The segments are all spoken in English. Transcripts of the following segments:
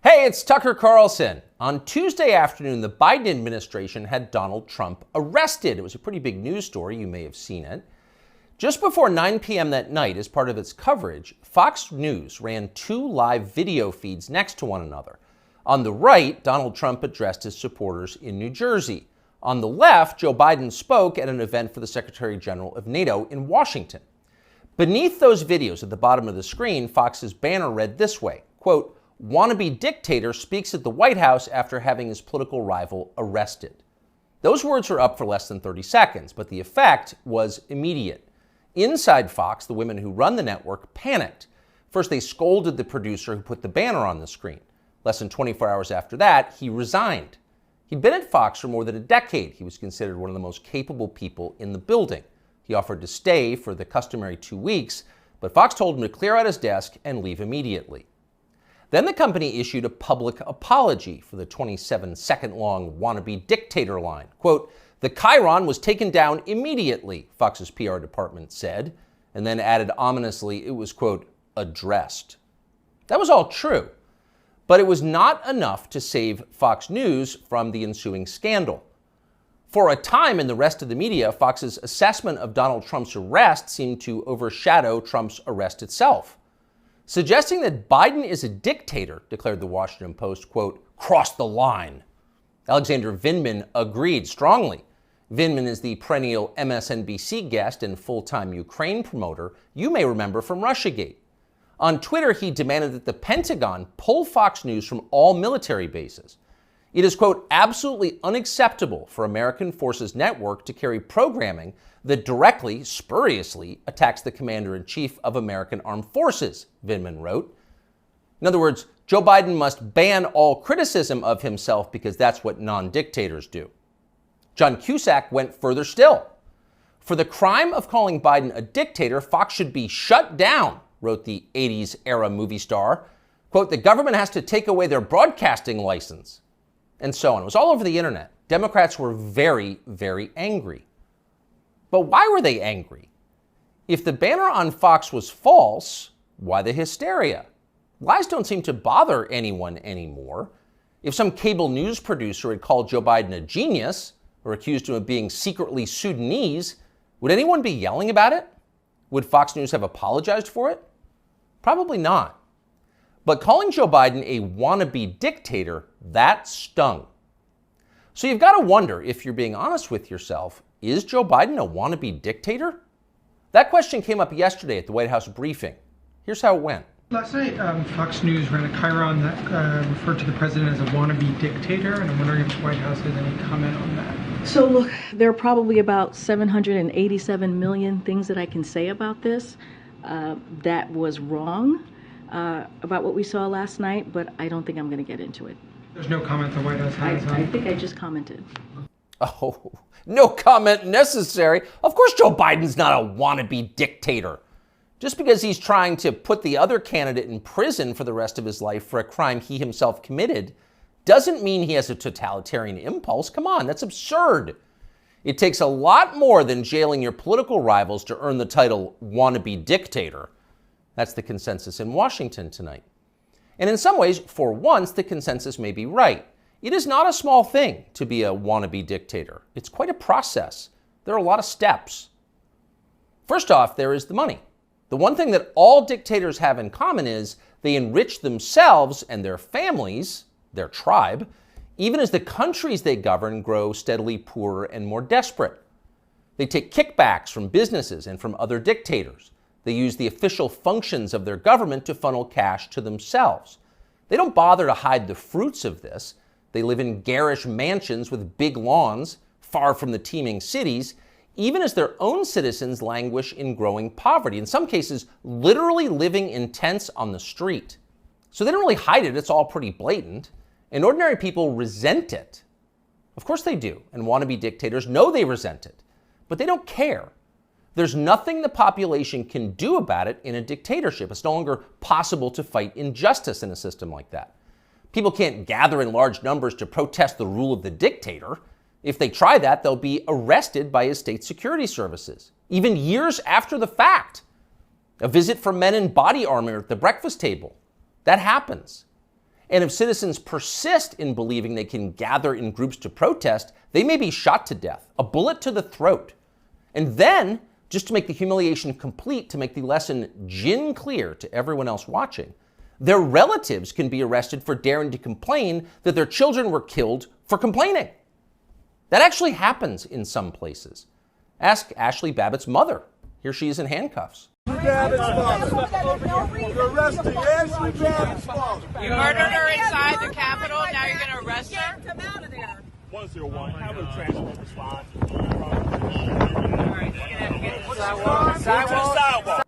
Hey, it's Tucker Carlson. On Tuesday afternoon, the Biden administration had Donald Trump arrested. It was a pretty big news story. You may have seen it. Just before 9 p.m. that night, as part of its coverage, Fox News ran two live video feeds next to one another. On the right, Donald Trump addressed his supporters in New Jersey. On the left, Joe Biden spoke at an event for the Secretary General of NATO in Washington. Beneath those videos at the bottom of the screen, Fox's banner read this way, quote, "Wannabe dictator speaks at the White House after having his political rival arrested." Those words are up for less than 30 seconds, but the effect was immediate. Inside Fox, the women who run the network panicked. First, they scolded the producer who put the banner on the screen. Less than 24 hours after that, he resigned. He'd been at Fox for more than a decade. He was considered one of the most capable people in the building. He offered to stay for the customary 2 weeks, but Fox told him to clear out his desk and leave immediately. Then the company issued a public apology for the 27-second-long wannabe dictator line. Quote, "The chyron was taken down immediately," Fox's PR department said, and then added ominously it was, quote, "addressed." That was all true, but it was not enough to save Fox News from the ensuing scandal. For a time in the rest of the media, Fox's assessment of Donald Trump's arrest seemed to overshadow Trump's arrest itself. Suggesting that Biden is a dictator, declared the Washington Post, quote, "crossed the line." Alexander Vindman agreed strongly. Vindman is the perennial MSNBC guest and full-time Ukraine promoter you may remember from Russiagate. On Twitter, he demanded that the Pentagon pull Fox News from all military bases. It is, quote, "absolutely unacceptable for American Forces Network to carry programming that directly, spuriously, attacks the commander-in-chief of American Armed Forces," Vindman wrote. In other words, Joe Biden must ban all criticism of himself because that's what non-dictators do. John Cusack went further still. "For the crime of calling Biden a dictator, Fox should be shut down," wrote the 80s-era movie star. Quote, "the government has to take away their broadcasting license," and so on. It was all over the internet. Democrats were very, very angry. But why were they angry? If the banner on Fox was false, why the hysteria? Lies don't seem to bother anyone anymore. If some cable news producer had called Joe Biden a genius or accused him of being secretly Sudanese, would anyone be yelling about it? Would Fox News have apologized for it? Probably not. But calling Joe Biden a wannabe dictator, that stung. So you've got to wonder, if you're being honest with yourself, is Joe Biden a wannabe dictator? That question came up yesterday at the White House briefing. Here's how it went. Last night, Fox News ran a chyron that referred to the president as a wannabe dictator, and I'm wondering if the White House has any comment on that. So look, there are probably about 787 million things that I can say about this. That was wrong about what we saw last night, but I don't think I'm going to get into it. There's no comment the White House has on it? I think I just commented. Oh, no comment necessary. Of course Joe Biden's not a wannabe dictator. Just because he's trying to put the other candidate in prison for the rest of his life for a crime he himself committed doesn't mean he has a totalitarian impulse. Come on, that's absurd. It takes a lot more than jailing your political rivals to earn the title wannabe dictator. That's the consensus in Washington tonight. And in some ways, for once, the consensus may be right. It is not a small thing to be a wannabe dictator. It's quite a process. There are a lot of steps. First off, there is the money. The one thing that all dictators have in common is they enrich themselves and their families, their tribe, even as the countries they govern grow steadily poorer and more desperate. They take kickbacks from businesses and from other dictators. They use the official functions of their government to funnel cash to themselves. They don't bother to hide the fruits of this. They live in garish mansions with big lawns, far from the teeming cities, even as their own citizens languish in growing poverty, in some cases literally living in tents on the street. So they don't really hide it, it's all pretty blatant, and ordinary people resent it. Of course they do, and wannabe dictators know they resent it, but they don't care. There's nothing the population can do about it in a dictatorship. It's no longer possible to fight injustice in a system like that. People can't gather in large numbers to protest the rule of the dictator. If they try that, they'll be arrested by his state security services, even years after the fact. A visit from men in body armor at the breakfast table. That happens. And if citizens persist in believing they can gather in groups to protest, they may be shot to death, a bullet to the throat. And then, just to make the humiliation complete, to make the lesson gin clear to everyone else watching, their relatives can be arrested for daring to complain that their children were killed for complaining. That actually happens in some places. Ask Ashley Babbitt's mother. Here she is in handcuffs. Babbitt's father. You're arresting Ashley Babbitt's father. You murdered her inside the Capitol, now you're going to arrest her? Come out of there. 101, have a transport response. Sidewalk.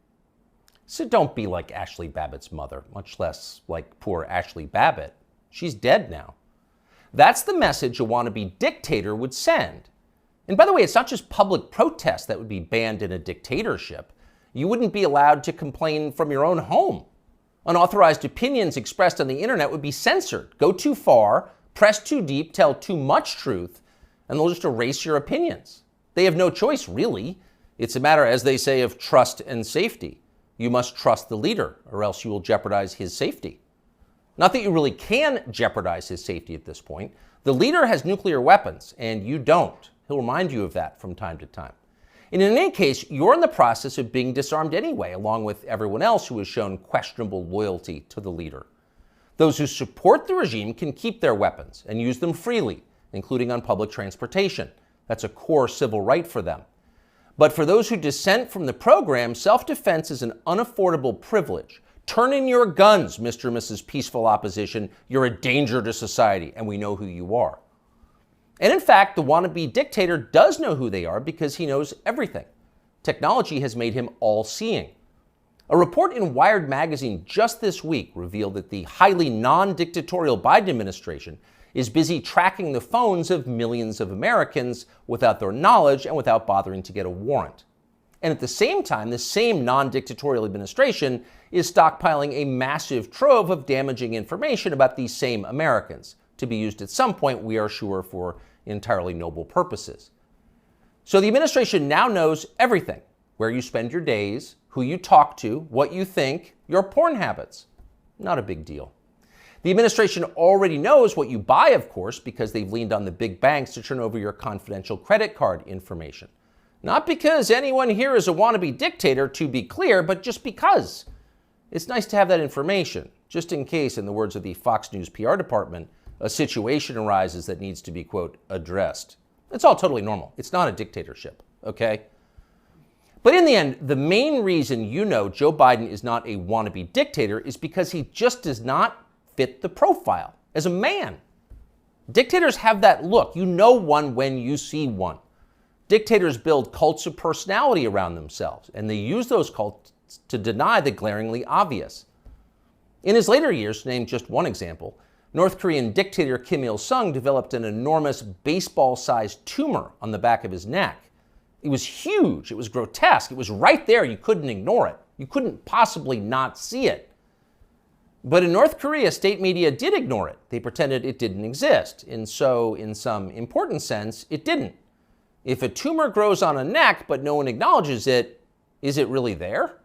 So don't be like Ashley Babbitt's mother, much less like poor Ashley Babbitt. She's dead now. That's the message a wannabe dictator would send. And by the way, it's not just public protest that would be banned in a dictatorship. You wouldn't be allowed to complain from your own home. Unauthorized opinions expressed on the internet would be censored. Go too far, press too deep, tell too much truth, and they'll just erase your opinions. They have no choice, really. It's a matter, as they say, of trust and safety. You must trust the leader, or else you will jeopardize his safety. Not that you really can jeopardize his safety at this point. The leader has nuclear weapons, and you don't. He'll remind you of that from time to time. And in any case, you're in the process of being disarmed anyway, along with everyone else who has shown questionable loyalty to the leader. Those who support the regime can keep their weapons and use them freely, including on public transportation. That's a core civil right for them. But for those who dissent from the program, self-defense is an unaffordable privilege. Turn in your guns, Mr. and Mrs. Peaceful Opposition. You're a danger to society, and we know who you are. And in fact, the wannabe dictator does know who they are because he knows everything. Technology has made him all-seeing. A report in Wired magazine just this week revealed that the highly non-dictatorial Biden administration is busy tracking the phones of millions of Americans without their knowledge and without bothering to get a warrant. And at the same time, the same non-dictatorial administration is stockpiling a massive trove of damaging information about these same Americans, to be used at some point, we are sure, for entirely noble purposes. So the administration now knows everything: where you spend your days, who you talk to, what you think, your porn habits. Not a big deal. The administration already knows what you buy, of course, because they've leaned on the big banks to turn over your confidential credit card information. Not because anyone here is a wannabe dictator, to be clear, but just because. It's nice to have that information, just in case, in the words of the Fox News PR department, a situation arises that needs to be, quote, addressed. It's all totally normal. It's not a dictatorship, okay? But in the end, the main reason you know Joe Biden is not a wannabe dictator is because he just does not fit the profile as a man. Dictators have that look. You know one when you see one. Dictators build cults of personality around themselves, and they use those cults to deny the glaringly obvious. In his later years, to name just one example, North Korean dictator Kim Il-sung developed an enormous baseball-sized tumor on the back of his neck. It was huge. It was grotesque. It was right there. You couldn't ignore it. You couldn't possibly not see it. But in North Korea, state media did ignore it. They pretended it didn't exist. And so, in some important sense, it didn't. If a tumor grows on a neck but no one acknowledges it, is it really there?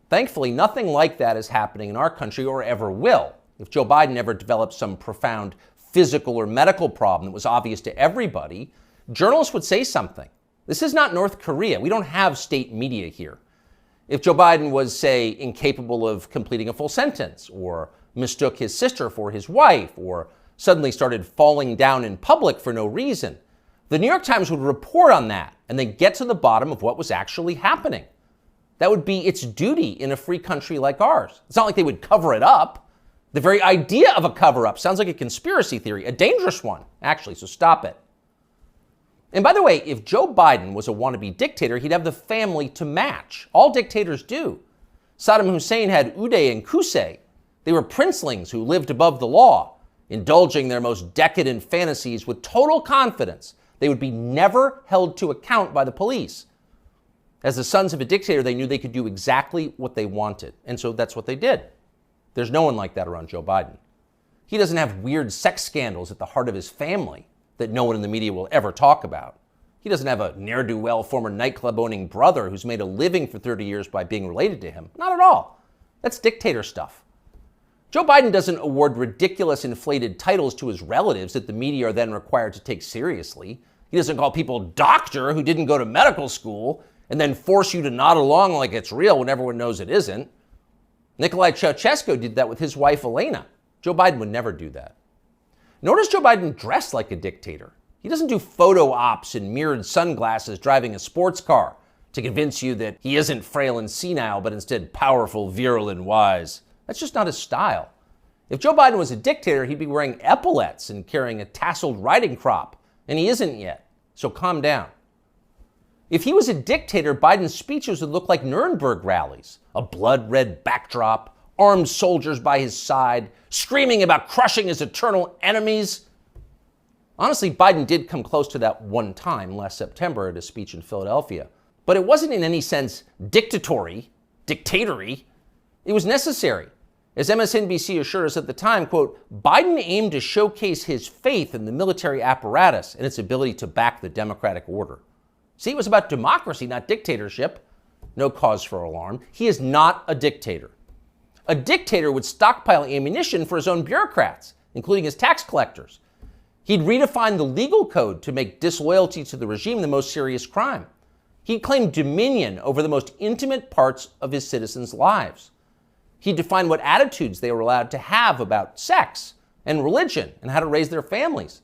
Thankfully, nothing like that is happening in our country or ever will. If Joe Biden ever developed some profound physical or medical problem that was obvious to everybody, journalists would say something. This is not North Korea. We don't have state media here. If Joe Biden was, say, incapable of completing a full sentence, or mistook his sister for his wife, or suddenly started falling down in public for no reason, the New York Times would report on that and then get to the bottom of what was actually happening. That would be its duty in a free country like ours. It's not like they would cover it up. The very idea of a cover-up sounds like a conspiracy theory, a dangerous one, actually, so stop it. And by the way, if Joe Biden was a wannabe dictator, he'd have the family to match. All dictators do. Saddam Hussein had Uday and Qusay. They were princelings who lived above the law, indulging their most decadent fantasies with total confidence they would be never held to account by the police. As the sons of a dictator, they knew they could do exactly what they wanted. And so that's what they did. There's no one like that around Joe Biden. He doesn't have weird sex scandals at the heart of his family that no one in the media will ever talk about. He doesn't have a ne'er-do-well former nightclub-owning brother who's made a living for 30 years by being related to him. Not at all. That's dictator stuff. Joe Biden doesn't award ridiculous inflated titles to his relatives that the media are then required to take seriously. He doesn't call people doctor who didn't go to medical school and then force you to nod along like it's real when everyone knows it isn't. Nicolae Ceausescu did that with his wife Elena. Joe Biden would never do that. Nor does Joe Biden dress like a dictator. He doesn't do photo ops in mirrored sunglasses driving a sports car to convince you that he isn't frail and senile, but instead powerful, virile, and wise. That's just not his style. If Joe Biden was a dictator, he'd be wearing epaulets and carrying a tasseled riding crop, and he isn't yet, so calm down. If he was a dictator, Biden's speeches would look like Nuremberg rallies, a blood-red backdrop, armed soldiers by his side, screaming about crushing his eternal enemies. Honestly, Biden did come close to that one time last September at a speech in Philadelphia, but it wasn't in any sense dictatory. It was necessary. As MSNBC assured us at the time, quote, Biden aimed to showcase his faith in the military apparatus and its ability to back the democratic order. See, it was about democracy, not dictatorship. No cause for alarm. He is not a dictator. A dictator would stockpile ammunition for his own bureaucrats, including his tax collectors. He'd redefine the legal code to make disloyalty to the regime the most serious crime. He'd claim dominion over the most intimate parts of his citizens' lives. He defined what attitudes they were allowed to have about sex and religion and how to raise their families.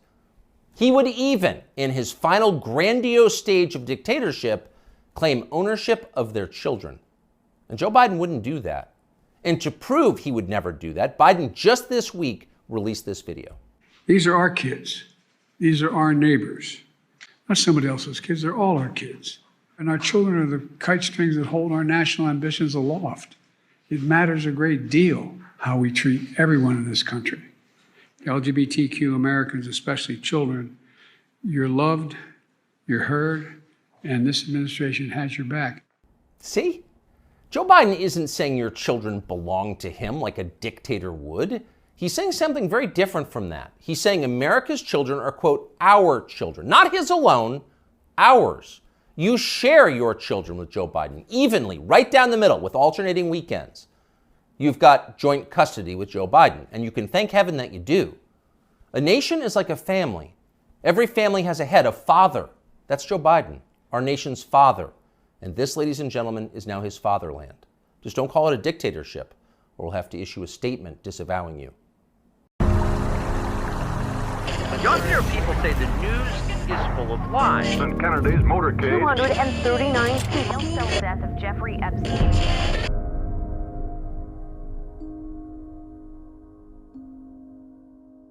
He would even, in his final grandiose stage of dictatorship, claim ownership of their children. And Joe Biden wouldn't do that. And to prove he would never do that, Biden just this week released this video. These are our kids. These are our neighbors. Not somebody else's kids, they're all our kids. And our children are the kite strings that hold our national ambitions aloft. It matters a great deal how we treat everyone in this country. LGBTQ Americans, especially children, you're loved, you're heard, and this administration has your back. See? Joe Biden isn't saying your children belong to him like a dictator would. He's saying something very different from that. He's saying America's children are, quote, our children. Not his alone, ours. You share your children with Joe Biden evenly, right down the middle, with alternating weekends. You've got joint custody with Joe Biden, and you can thank heaven that you do. A nation is like a family. Every family has a head, a father. That's Joe Biden, our nation's father. And this, ladies and gentlemen, is now his fatherland. Just don't call it a dictatorship, or we'll have to issue a statement disavowing you. Younger people say the news is full of lies. In Kennedy's motorcade. 239 people. Cell death of Jeffrey Epstein.